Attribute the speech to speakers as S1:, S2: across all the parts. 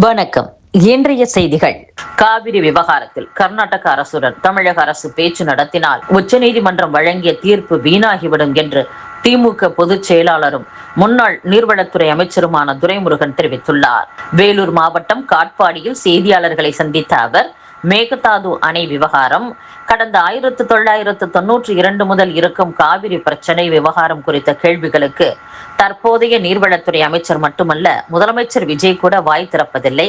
S1: வணக்கம். இன்றைய செய்திகள். காவிரி விவகாரத்தில் கர்நாடக அரசுடன் தமிழக அரசு பேச்சு நடத்தினால் உச்சநீதிமன்றம் வழங்கிய தீர்ப்பு வீணாகிவிடும் என்று திமுக பொதுச் செயலாளரும் முன்னாள் நீர்வளத்துறை அமைச்சருமான துரைமுருகன் தெரிவித்துள்ளார். வேலூர் மாவட்டம் காட்பாடியில் செய்தியாளர்களை சந்தித்த அவர், மேகதாது அணை விவகாரம் கடந்த 1992 முதல் இருக்கும் காவிரி பிரச்சனை விவகாரம் குறித்த கேள்விகளுக்கு தற்போதைய நீர்வளத்துறை அமைச்சர் மட்டுமல்ல, முதலமைச்சர் விஜய் கூட வாய் திறப்பதில்லை.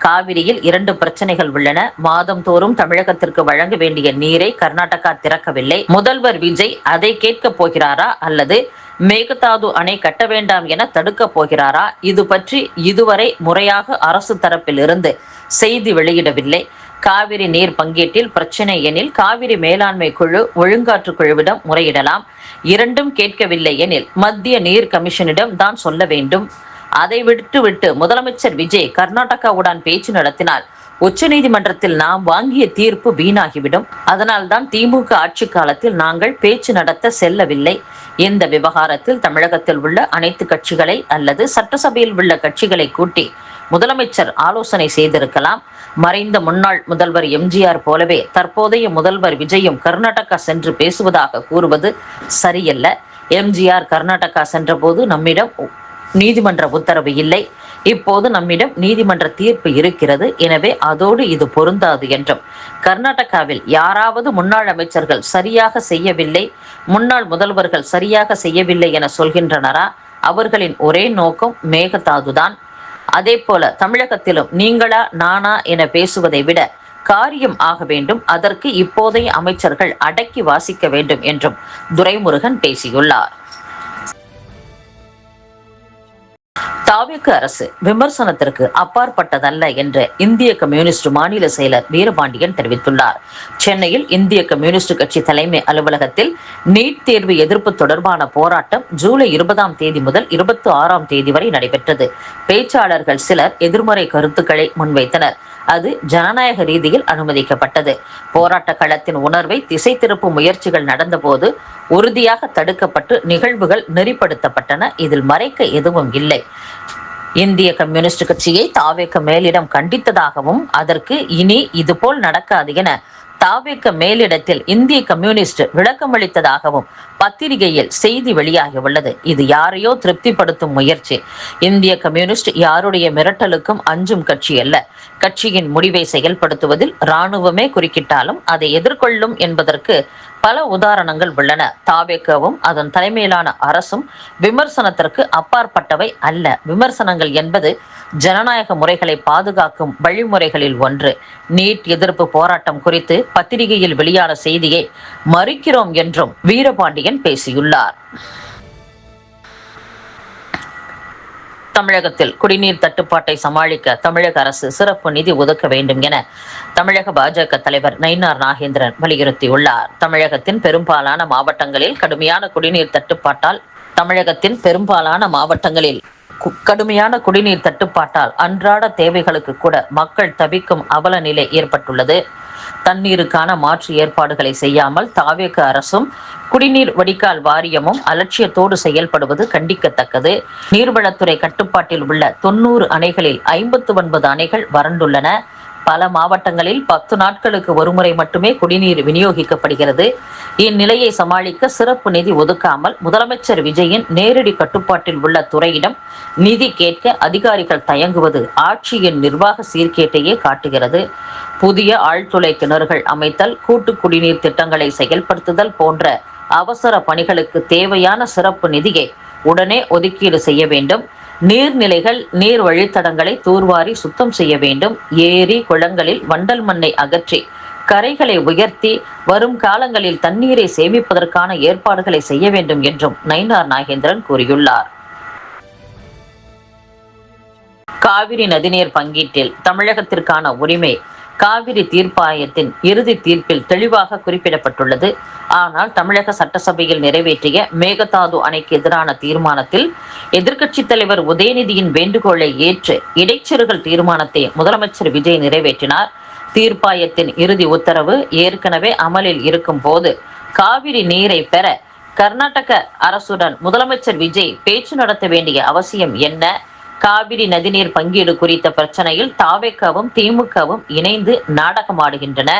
S1: காவிரியில் 2 பிரச்சனைகள் உள்ளன. மாதந்தோறும் தமிழகத்திற்கு வழங்க வேண்டிய நீரை கர்நாடகா திறக்கவில்லை. முதல்வர் விஜய் அதை கேட்க போகிறாரா அல்லது மேகதாது அணை கட்ட வேண்டாம் என தடுக்க போகிறாரா? இது பற்றி இதுவரை முறையாக அரசு தரப்பில் இருந்து செய்தி வெளியிடவில்லை. காவிரி நீர் பங்கீட்டில் பிரச்சனை எனில் காவிரி மேலாண்மை குழு, ஒழுங்காற்று குழுவிடம் முறையிடலாம். இரண்டும் கேட்கவில்லை எனில் மத்திய நீர் கமிஷனிடம் தான் சொல்ல வேண்டும். அதை விட்டு முதலமைச்சர் விஜய் கர்நாடகாவுடன் பேச்சு நடத்தினால் உச்சநீதிமன்றத்தில் நாம் வாங்கிய தீர்ப்பு வீணாகிவிடும். அதனால்தான் திமுக ஆட்சி காலத்தில் நாங்கள் பேச்சு நடத்த செல்லவில்லை. இந்த விவகாரத்தில் தமிழகத்தில் உள்ள அனைத்து கட்சிகளை அல்லது சட்டசபையில் உள்ள கட்சிகளை கூட்டி முதலமைச்சர் ஆலோசனை செய்திருக்கலாம். மறைந்த முன்னாள் முதல்வர் எம்ஜிஆர் போலவே தற்போதைய முதல்வர் விஜயும் கர்நாடகா சென்று பேசுவதாக கூறுவது சரியல்ல. எம்ஜிஆர் கர்நாடகா சென்றபோது நம்மிடம் நீதிமன்ற உத்தரவு இல்லை. இப்போது நம்மிடம் நீதிமன்ற தீர்ப்பு இருக்கிறது. எனவே அதோடு இது பொருந்தாது என்றும், கர்நாடகாவில் யாராவது முன்னாள் அமைச்சர்கள் சரியாக செய்யவில்லை, முன்னாள் முதல்வர்கள் சரியாக செய்யவில்லை என சொல்கின்றனரா? அவர்களின் ஒரே நோக்கம் மேகதாதுதான். அதே போல தமிழகத்திலும் நீங்களா நானா என பேசுவதை விட காரியம் ஆக வேண்டும். அதற்கு இப்போதைய அமைச்சர்கள் அடக்கி வாசிக்க வேண்டும் என்றும் துரைமுருகன் பேசியுள்ளார். தாவேக அரசு விமர்சனத்திற்கு அப்பாற்பட்டதல்ல என்று இந்திய கம்யூனிஸ்ட் மாநில செயலர் வீரபாண்டியன் தெரிவித்துள்ளார். சென்னையில் இந்திய கம்யூனிஸ்ட் கட்சி தலைமை அலுவலகத்தில் நீட் தேர்வு எதிர்ப்பு தொடர்பான போராட்டம் ஜூலை 20ஆம் தேதி முதல் 26ஆம் தேதி வரை நடைபெற்றது. பேச்சாளர்கள் சிலர் எதிர்மறை கருத்துக்களை முன்வைத்தனர். அது ஜனநாயக ரீதியில் அனுமதிக்கப்பட்டது. போராட்ட களத்தின் உணர்வை திசை திருப்பும் முயற்சிகள் நடந்தபோது உறுதியாக தடுக்கப்பட்டு நிகழ்வுகள் நெறிப்படுத்தப்பட்டன. இதில் மறைக்க எதுவும் இல்லை. இந்திய கம்யூனிஸ்ட் கட்சியை தாவேக மேலிடம் கண்டித்ததாகவும், அதற்கு இனி இதுபோல் நடக்காது என தாவேக மேலிடத்தில் இந்திய கம்யூனிஸ்ட் விளக்கமளித்ததாகவும் பத்திரிகையில் செய்தி வெளியாகியுள்ளது. இது யாரையோ திருப்திப்படுத்தும் முயற்சி. இந்திய கம்யூனிஸ்ட் யாருடைய மிரட்டலுக்கும் அஞ்சும் கட்சி அல்ல. கட்சியின் முடிவை செயல்படுத்துவதில் இராணுவமே குறுக்கிட்டாலும் அதை எதிர்கொள்ளும் என்பதற்கு பல உதாரணங்கள் உள்ளன. தாவேகவும் அதன் தலைமையிலான அரசும் விமர்சனத்திற்கு அப்பாற்பட்டவை அல்ல. விமர்சனங்கள் என்பது ஜனநாயக முறைகளை பாதுகாக்கும் வழிமுறைகளில் ஒன்று. நீட் எதிர்ப்பு போராட்டம் குறித்து பத்திரிகையில் வெளியான செய்தியை மறுக்கிறோம் என்றும் வீரபாண்டியன் பேசியுள்ளார். தமிழகத்தில் குடிநீர் தட்டுப்பாட்டை சமாளிக்க தமிழக அரசு சிறப்பு நிதி ஒதுக்க வேண்டும் என தமிழக பாஜக தலைவர் நயினார் நாகேந்திரன் வலியுறுத்தியுள்ளார். தமிழகத்தின் பெரும்பாலான மாவட்டங்களில் கடுமையான குடிநீர் தட்டுப்பாட்டால் அன்றாட தேவைகளுக்கு கூட மக்கள் தவிக்கும் அவல நிலை ஏற்பட்டுள்ளது. தண்ணீருக்கான மாற்று ஏற்பாடுகளை செய்யாமல் தாவேக அரசும் குடிநீர் வடிகால் வாரியமும் அலட்சியத்தோடு செயல்படுவது கண்டிக்கத்தக்கது. நீர்வளத்துறை கட்டுப்பாட்டில் உள்ள 90 அணைகளில் 59 அணைகள் வறண்டுள்ளன. பல மாவட்டங்களில் 10 நாட்களுக்கு ஒருமுறை மட்டுமே குடிநீர் விநியோகிக்கப்படுகிறது. இந்நிலையை சமாளிக்க சிறப்பு நிதி ஒதுக்காமல் முதலமைச்சர் விஜயின் நேரடி கட்டுப்பாட்டில் உள்ள துறையிடம் நிதி கேட்க அதிகாரிகள் தயங்குவது ஆட்சியின் நிர்வாக சீர்கேட்டையே காட்டுகிறது. புதிய ஆழ்துளை கிணறுகள் அமைத்தல், கூட்டு குடிநீர் திட்டங்களை செயல்படுத்துதல் போன்ற அவசர பணிகளுக்கு தேவையான சிறப்பு நிதியை உடனே ஒதுக்கீடு செய்ய வேண்டும். நீர்நிலைகள், நீர் வழித்தடங்களை தூர்வாரி சுத்தம் செய்ய வேண்டும். ஏரி, குளங்களில் வண்டல் மண்ணை அகற்றி கரைகளை உயர்த்தி வரும் காலங்களில் தண்ணீரை சேமிப்பதற்கான ஏற்பாடுகளை செய்ய வேண்டும் என்றும் நயினார் நாகேந்திரன் கூறியுள்ளார். காவிரி நதிநீர் பங்கீட்டில் தமிழகத்திற்கான உரிமை காவிரி தீர்ப்பாயத்தின் இறுதி தீர்ப்பில் தெளிவாக குறிப்பிடப்பட்டுள்ளது. ஆனால் தமிழக சட்டசபையில் நிறைவேற்றிய மேகதாது அணைக்கு எதிரான தீர்மானத்தில் எதிர்க்கட்சித் தலைவர் உதயநிதியின் வேண்டுகோளை ஏற்று இடைச்செருகல் தீர்மானத்தை முதலமைச்சர் விஜய் நிறைவேற்றினார். தீர்ப்பாயத்தின் இறுதி உத்தரவு ஏற்கனவே அமலில் இருக்கும் போது காவிரி நீரை பெற கர்நாடக அரசுடன் முதலமைச்சர் விஜய் பேச்சு நடத்த வேண்டிய அவசியம் என்ன? காவிரி நதிநீர் பங்கீடு குறித்த பிரச்சனையில் தாவேகவும் திமுகவும் இணைந்து நாடகமாடுகின்றன.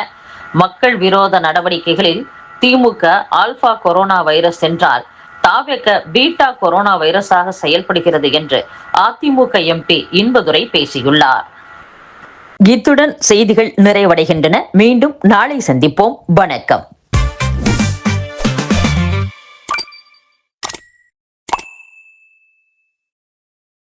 S1: மக்கள் விரோத நடவடிக்கைகளில் திமுக ஆல்பா கொரோனா வைரஸ் என்றால் தாவேக பீட்டா கொரோனா வைரஸாக செயல்படுகிறது என்று அதிமுக எம்பி இன்பதுரை பேசியுள்ளார். இத்துடன் செய்திகள் நிறைவடைகின்றன. மீண்டும் நாளை சந்திப்போம். வணக்கம்.